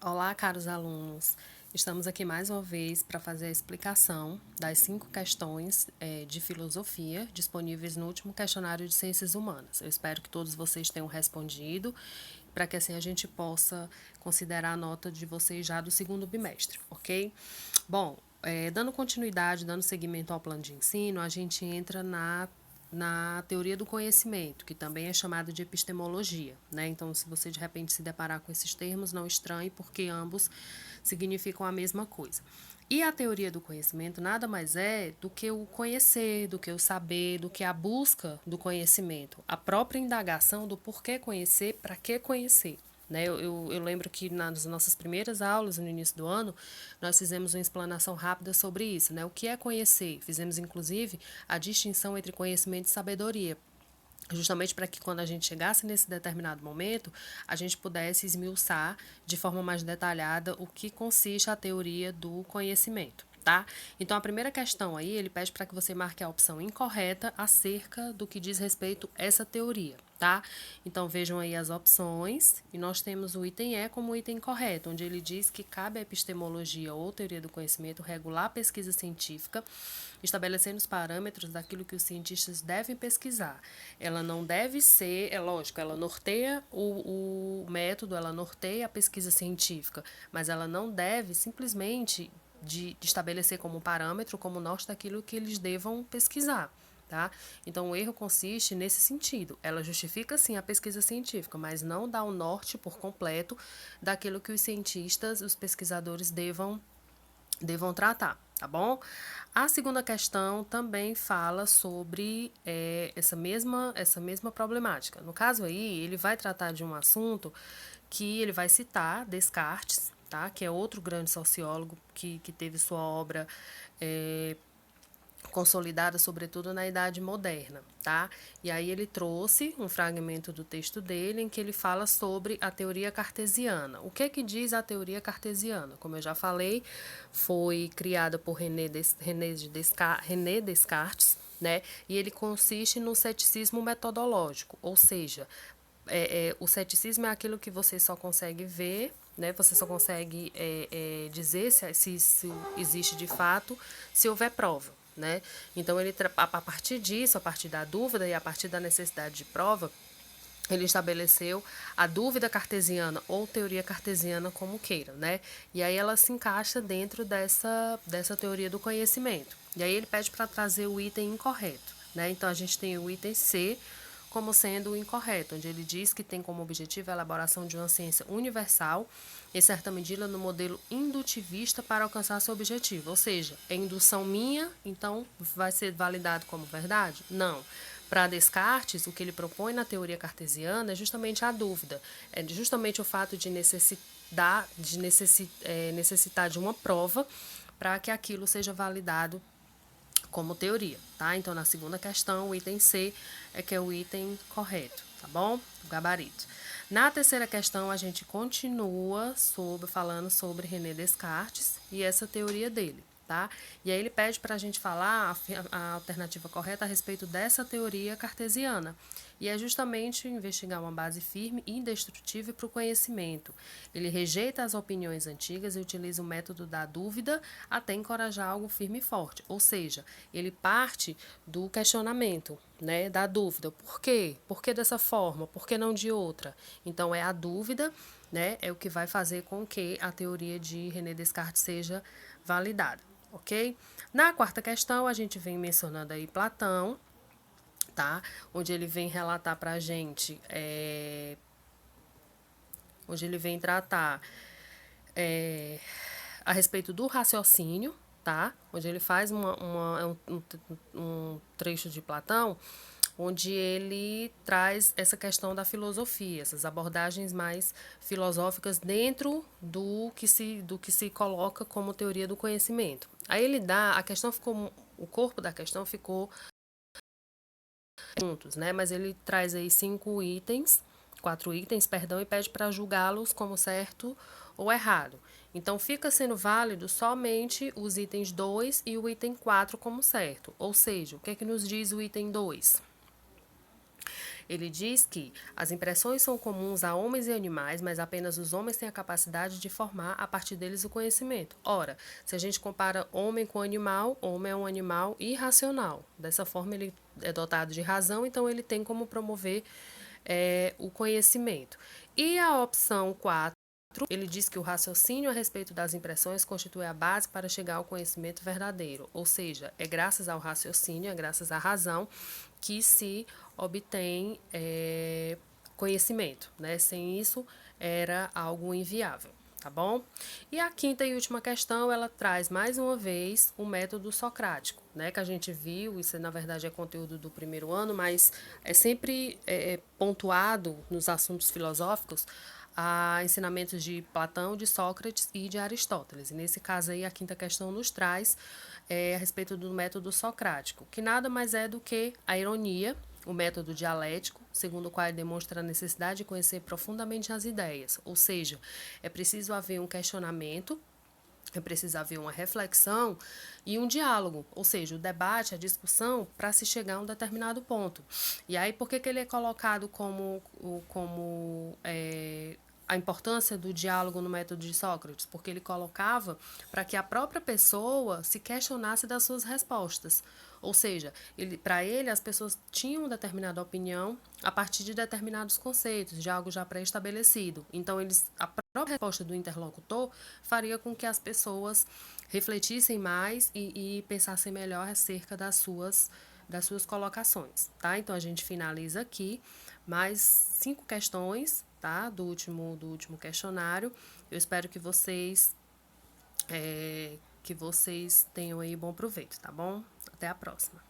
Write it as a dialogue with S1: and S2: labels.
S1: Olá, caros alunos. Estamos aqui mais uma vez para fazer a explicação das 5 questões de filosofia disponíveis no último questionário de ciências humanas. Eu espero que todos vocês tenham respondido, para que assim a gente possa considerar a nota de vocês já do segundo bimestre, ok? Bom, dando continuidade, dando seguimento ao plano de ensino, a gente entra na teoria do conhecimento, que também é chamada de epistemologia, né? Então, se você de repente se deparar com esses termos, não estranhe, porque ambos significam a mesma coisa. E a teoria do conhecimento nada mais é do que o conhecer, do que o saber, do que a busca do conhecimento, a própria indagação do porquê conhecer, para que conhecer. Né? Eu lembro que nas nossas primeiras aulas, no início do ano, nós fizemos uma explanação rápida sobre isso. Né? O que é conhecer? Fizemos, inclusive, a distinção entre conhecimento e sabedoria, justamente para que quando a gente chegasse nesse determinado momento, a gente pudesse esmiuçar de forma mais detalhada o que consiste a teoria do conhecimento. Tá? Então, a primeira questão aí, ele pede para que você marque a opção incorreta acerca do que diz respeito a essa teoria, tá? Então, vejam aí as opções, e nós temos o item E como item correto, onde ele diz que cabe à epistemologia ou teoria do conhecimento regular a pesquisa científica, estabelecendo os parâmetros daquilo que os cientistas devem pesquisar. Ela não deve ser, é lógico, ela norteia o método, ela norteia a pesquisa científica, mas ela não deve simplesmente de estabelecer como parâmetro, como norte daquilo que eles devam pesquisar. Tá? Então, o erro consiste nesse sentido. Ela justifica, sim, a pesquisa científica, mas não dá o norte por completo daquilo que os cientistas, os pesquisadores devam tratar, tá bom? A segunda questão também fala sobre essa mesma problemática. No caso aí, ele vai tratar de um assunto que ele vai citar Descartes, tá? Que é outro grande sociólogo que teve sua obra consolidada sobretudo na Idade Moderna, tá? E aí ele trouxe um fragmento do texto dele em que ele fala sobre a teoria cartesiana. O que diz a teoria cartesiana? Como eu já falei, foi criada por René Descartes, né? E ele consiste no ceticismo metodológico, ou seja, o ceticismo é aquilo que você só consegue ver, né? Você só consegue dizer se existe de fato se houver prova. Né? Então, a partir disso, a partir da dúvida e a partir da necessidade de prova, ele estabeleceu a dúvida cartesiana ou teoria cartesiana, como queira, né? E aí ela se encaixa dentro dessa teoria do conhecimento. E aí ele pede para trazer o item incorreto, né? Então a gente tem o item C como sendo o incorreto, onde ele diz que tem como objetivo a elaboração de uma ciência universal, em certa medida no modelo indutivista para alcançar seu objetivo. Ou seja, é indução minha, então vai ser validado como verdade? Não. Para Descartes, o que ele propõe na teoria cartesiana é justamente a dúvida, é justamente o fato de necessitar de uma prova para que aquilo seja validado como teoria, tá? Então, na segunda questão, o item C é que é o item correto, tá bom? O gabarito. Na terceira questão, a gente continua falando sobre René Descartes e essa teoria dele, tá? E aí ele pede para a gente falar a alternativa correta a respeito dessa teoria cartesiana. E é justamente investigar uma base firme e indestrutível para o conhecimento. Ele rejeita as opiniões antigas e utiliza o método da dúvida até encorajar algo firme e forte. Ou seja, ele parte do questionamento, né, da dúvida. Por quê? Por que dessa forma? Por que não de outra? Então, é a dúvida, né, é o que vai fazer com que a teoria de René Descartes seja validada, ok? Na quarta questão, a gente vem mencionando aí Platão, tá? Onde ele vem relatar pra gente, onde ele vem tratar a respeito do raciocínio, tá? Onde ele faz um trecho de Platão, onde ele traz essa questão da filosofia, essas abordagens mais filosóficas dentro do que se coloca como teoria do conhecimento. Aí ele dá, o corpo da questão ficou juntos, né? Mas ele traz aí 4 itens, perdão, e pede para julgá-los como certo ou errado. Então, fica sendo válido somente os itens 2 e o item 4 como certo. Ou seja, o que é que nos diz o item 2? Ele diz que as impressões são comuns a homens e animais, mas apenas os homens têm a capacidade de formar a partir deles o conhecimento. Ora, se a gente compara homem com animal, homem é um animal irracional. Dessa forma, ele é dotado de razão, então ele tem como promover o conhecimento. E a opção 4, ele diz que o raciocínio a respeito das impressões constitui a base para chegar ao conhecimento verdadeiro, ou seja, é graças ao raciocínio, é graças à razão que se obtém conhecimento, né? Sem isso era algo inviável, tá bom? E a quinta e última questão, ela traz mais uma vez o método socrático, né? Que a gente viu, isso na verdade é conteúdo do primeiro ano, mas é sempre pontuado nos assuntos filosóficos a ensinamentos de Platão, de Sócrates e de Aristóteles. E nesse caso aí, a quinta questão nos traz a respeito do método socrático, que nada mais é do que a ironia, o método dialético, segundo o qual ele demonstra a necessidade de conhecer profundamente as ideias, ou seja, é preciso haver um questionamento, é preciso haver uma reflexão e um diálogo, ou seja, o debate, a discussão para se chegar a um determinado ponto. E aí, por que, que ele é colocado como a importância do diálogo no método de Sócrates? Porque ele colocava para que a própria pessoa se questionasse das suas respostas. Ou seja, para ele, as pessoas tinham determinada opinião a partir de determinados conceitos, de algo já pré-estabelecido. Então, a própria resposta do interlocutor faria com que as pessoas refletissem mais e pensassem melhor acerca das suas colocações, tá? Então, a gente finaliza aqui mais 5 questões, tá? Do último questionário. Eu espero que vocês tenham aí bom proveito, tá bom? Até a próxima.